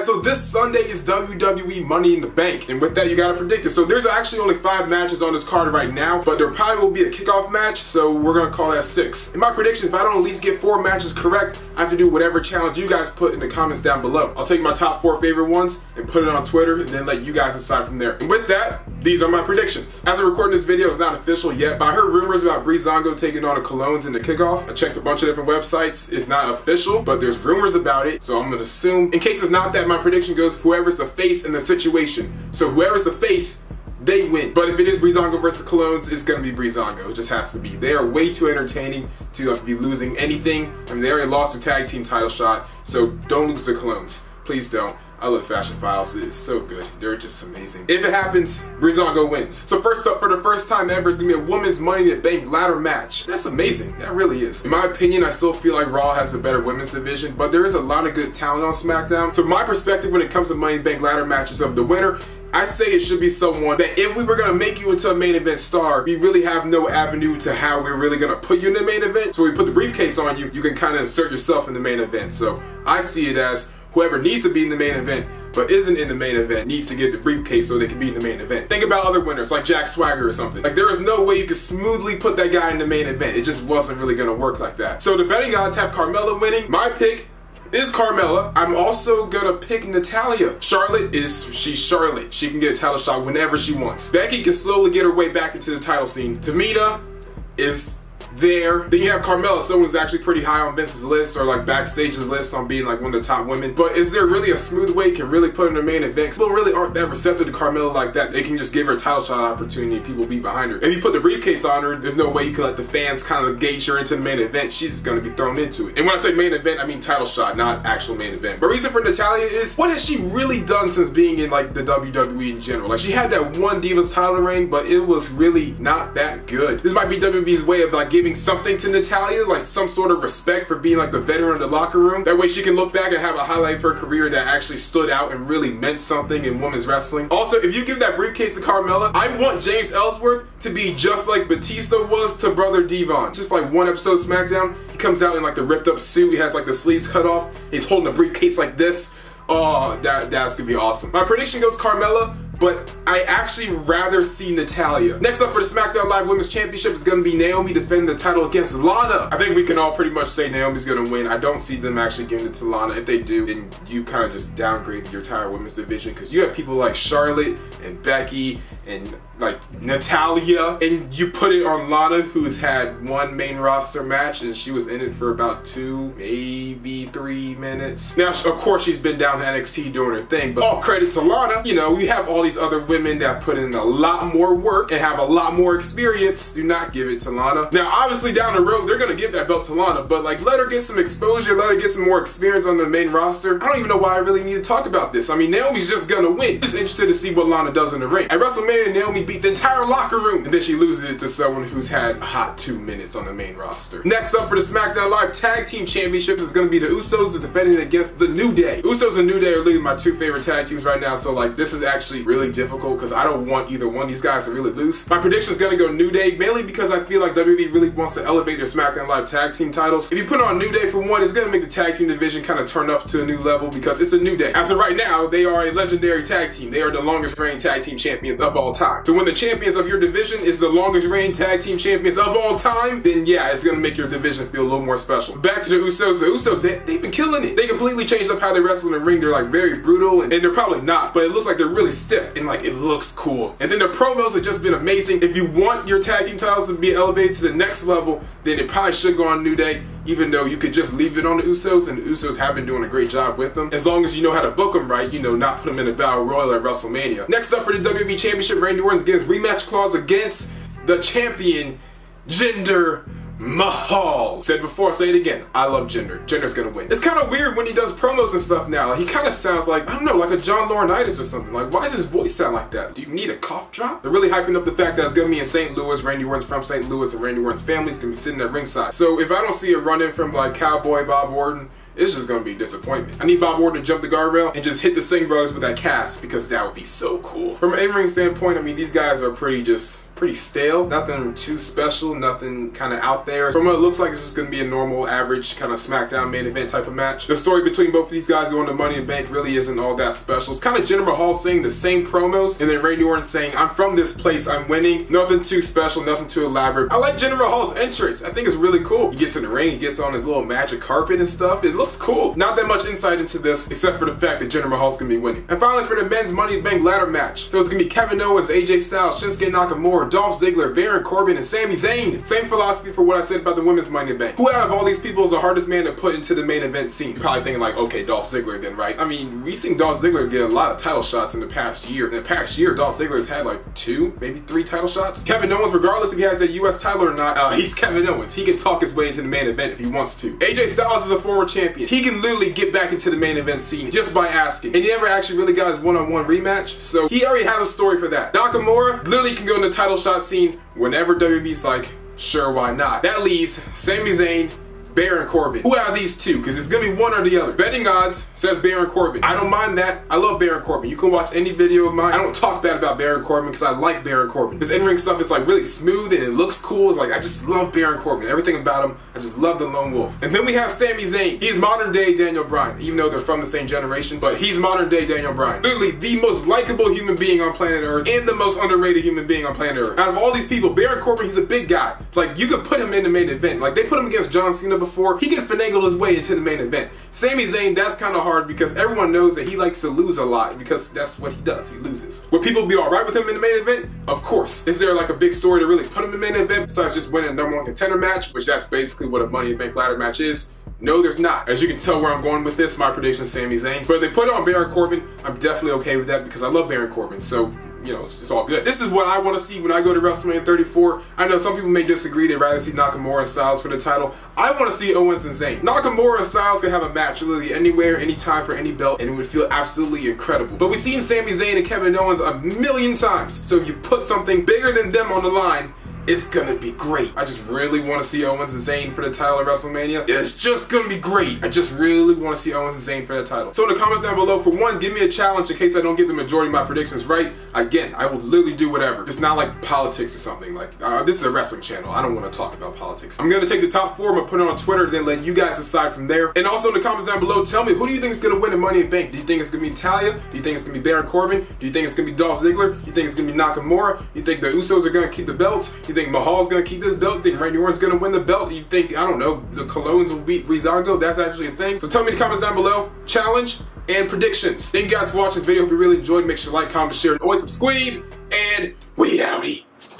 guys, so this Sunday is WWE Money in the Bank, and with that you gotta predict it. So there's actually only 5 matches on this card right now, but there probably will be a kickoff match, so we're gonna call that 6. In my predictions, if I don't at least get 4 matches correct, I have to do whatever challenge you guys put in the comments down below. I'll take my top 4 favorite ones and put it on Twitter, and then let you guys decide from there. And with that, these are my predictions. As I'm recording this video, it's not official yet, but I heard rumors about Breezango taking on the Colognes in the kickoff. I checked a bunch of different websites. It's not official, but there's rumors about it, so I'm gonna assume, in case it's not that, my prediction goes whoever's the face in the situation. So whoever's the face, they win. But if it is Breezango versus Colognes, it's gonna be Breezango. It just has to be. They are way too entertaining to be losing anything. I mean, they already lost a tag team title shot, so don't lose to Colognes. Please don't. I love Fashion Files. It's so good. They're just amazing. If it happens, Breezango wins. So first up, for the first time ever, it's gonna be a women's Money in the Bank ladder match. That's amazing. That really is. In my opinion, I still feel like Raw has the better women's division, but there is a lot of good talent on SmackDown. So my perspective when it comes to Money in the Bank ladder matches of the winner, I say it should be someone that if we were gonna make you into a main event star, we really have no avenue to how we're really gonna put you in the main event. So we put the briefcase on you, you can kind of insert yourself in the main event. So I see it as whoever needs to be in the main event but isn't in the main event needs to get the briefcase so they can be in the main event. Think about other winners like Jack Swagger or something. Like, there is no way you could smoothly put that guy in the main event. It just wasn't really gonna work like that. So the betting odds have Carmella winning. My pick is Carmella. I'm also gonna pick Natalya. She's Charlotte. She can get a title shot whenever she wants. Becky can slowly get her way back into the title scene. Tamina is there. Then you have Carmella, someone who's actually pretty high on Vince's list, or like Backstage's list on being like one of the top women. But is there really a smooth way you can really put her in the main event? People really aren't that receptive to Carmella like that. They can just give her a title shot opportunity and people be behind her. If you put the briefcase on her, there's no way you can let the fans kind of gauge her into the main event. She's just gonna be thrown into it. And when I say main event, I mean title shot, not actual main event. But reason for Natalya is, what has she really done since being in like the WWE in general? Like, she had that one Divas title reign, but it was really not that good. This might be WWE's way of like giving something to Natalya, like some sort of respect for being like the veteran of the locker room. That way she can look back and have a highlight of her career that actually stood out and really meant something in women's wrestling. Also, if you give that briefcase to Carmella, I want James Ellsworth to be just like Batista was to Brother Devon. Just like one episode of SmackDown, he comes out in like the ripped up suit, he has like the sleeves cut off, he's holding a briefcase like this. Oh, that's gonna be awesome. My prediction goes Carmella, but I actually rather see Natalya. Next up for the SmackDown Live Women's Championship is gonna be Naomi defending the title against Lana. I think we can all pretty much say Naomi's gonna win. I don't see them actually giving it to Lana. If they do, then you kind of just downgrade your entire women's division, because you have people like Charlotte and Becky and like Natalya, and you put it on Lana, who's had 1 main roster match and she was in it for about 2, maybe 3 minutes. Now, of course, she's been down to NXT doing her thing, but all credit to Lana. You know, we have all these other women that put in a lot more work and have a lot more experience. Do not give it to Lana. Now, obviously down the road, they're gonna give that belt to Lana, but like, let her get some exposure, let her get some more experience on the main roster. I don't even know why I really need to talk about this. I mean, Naomi's just gonna win. I'm just interested to see what Lana does in the ring. At WrestleMania, Naomi beat the entire locker room, and then she loses it to someone who's had a hot 2 minutes on the main roster. Next up for the SmackDown Live Tag Team Championships is gonna be the Usos defending against the New Day. Usos and New Day are literally my 2 favorite tag teams right now, so like, this is actually really difficult because I don't want either one of these guys to really lose. My prediction is gonna go New Day, mainly because I feel like WWE really wants to elevate their SmackDown Live tag team titles. If you put on New Day, for one, it's gonna make the tag team division kind of turn up to a new level because it's a New Day. As of right now, they are a legendary tag team. They are the longest reigning tag team champions of all time. So when the champions of your division is the longest reigning tag team champions of all time, then yeah, it's gonna make your division feel a little more special. Back to the Usos. The Usos, they've been killing it. They completely changed up how they wrestle in the ring. They're like very brutal, and they're probably not, but it looks like they're really stiff and like it looks cool. And then the promos have just been amazing. If you want your tag team titles to be elevated to the next level, then it probably should go on New Day, even though you could just leave it on the Usos, and the Usos have been doing a great job with them. As long as you know how to book them right, you know, not put them in a battle royal at WrestleMania. Next up for the WWE Championship, Randy Orton gets rematch clause against the champion, Jinder Mahal. Said before, say it again. I love Jinder. Jinder's gonna win. It's kind of weird when he does promos and stuff now. Like, he kind of sounds like, I don't know, like a John Laurinaitis or something. Like, why does his voice sound like that? Do you need a cough drop? They're really hyping up the fact that it's gonna be in St. Louis. Randy Orton's from St. Louis, and Randy Orton's family's gonna be sitting at ringside. So if I don't see a run-in from like Cowboy Bob Orton, it's just gonna be a disappointment. I need Bob Orton to jump the guardrail and just hit the Singh brothers with that cast, because that would be so cool. From an in-ring standpoint, I mean, these guys are pretty pretty stale. Nothing too special, nothing kind of out there. From what it looks like, it's just going to be a normal, average kind of SmackDown main event type of match. The story between both of these guys going to Money in the Bank really isn't all that special. It's kind of Jinder Mahal saying the same promos, and then Randy Orton saying, I'm from this place, I'm winning. Nothing too special, nothing too elaborate. I like Jinder Mahal's entrance. I think it's really cool. He gets in the ring, he gets on his little magic carpet and stuff. It looks cool. Not that much insight into this, except for the fact that Jinder Mahal's going to be winning. And finally, for the men's Money in the Bank ladder match. So it's going to be Kevin Owens, AJ Styles, Shinsuke Nakamura, Dolph Ziggler, Baron Corbin, and Sami Zayn. Same philosophy for what I said about the women's Money in the Bank. Who out of all these people is the hardest man to put into the main event scene? You're probably thinking like, okay, Dolph Ziggler then, right? I mean, we've seen Dolph Ziggler get a lot of title shots in the past year. In the past year, Dolph Ziggler's had like 2, maybe 3 title shots. Kevin Owens, regardless if he has that US title or not, he's Kevin Owens. He can talk his way into the main event if he wants to. AJ Styles is a former champion. He can literally get back into the main event scene just by asking. And he never actually really got his one-on-one rematch, so he already has a story for that. Nakamura literally can go in the title shot scene whenever WWE's like, sure, why not? That leaves Sami Zayn, Baron Corbin. Who out of these two? Because it's gonna be one or the other. Betting odds says Baron Corbin. I don't mind that. I love Baron Corbin. You can watch any video of mine. I don't talk bad about Baron Corbin because I like Baron Corbin. His in-ring stuff is like really smooth and it looks cool. It's like, I just love Baron Corbin. Everything about him, I just love the lone wolf. And then we have Sami Zayn. He's modern day Daniel Bryan, even though they're from the same generation, but he's modern day Daniel Bryan. Literally the most likable human being on planet Earth and the most underrated human being on planet Earth. Out of all these people, Baron Corbin, he's a big guy. Like, you could put him in the main event. Like, they put him against John Cena before. He can finagle his way into the main event. Sami Zayn, that's kind of hard because everyone knows that he likes to lose a lot because that's what he does. He loses. Would people be alright with him in the main event? Of course. Is there like a big story to really put him in the main event besides just winning a #1 contender match, which that's basically what a Money in the Bank ladder match is? No, there's not. As you can tell where I'm going with this, my prediction is Sami Zayn. But if they put it on Baron Corbin, I'm definitely okay with that because I love Baron Corbin. So, you know, it's all good. This is what I want to see when I go to WrestleMania 34. I know some people may disagree. They'd rather see Nakamura and Styles for the title. I want to see Owens and Zayn. Nakamura and Styles can have a match literally anywhere, anytime for any belt, and it would feel absolutely incredible. But we've seen Sami Zayn and Kevin Owens a million times. So if you put something bigger than them on the line, it's gonna be great. I just really want to see Owens and Zayn for the title at WrestleMania. It's just gonna be great. I just really want to see Owens and Zayn for that title. So in the comments down below, for one, give me a challenge in case I don't get the majority of my predictions right. Again, I will literally do whatever. Just not like politics or something. Like, this is a wrestling channel. I don't want to talk about politics. I'm gonna take the top 4, I'm gonna put it on Twitter, then let you guys decide from there. And also in the comments down below, tell me, who do you think is gonna win in Money in the Bank? Do you think it's gonna be Talia? Do you think it's gonna be Baron Corbin? Do you think it's gonna be Dolph Ziggler? Do you think it's gonna be Nakamura? Do you think the Usos are gonna keep the belts? Do you think Mahal's gonna keep this belt? You think Randy Orton's gonna win the belt? You think, I don't know, the Colognes will beat Breezango? That's actually a thing. So tell me in the comments down below, challenge and predictions. Thank you guys for watching the video. Hope you really enjoyed. Make sure to like, comment, share, and always subscribe. And we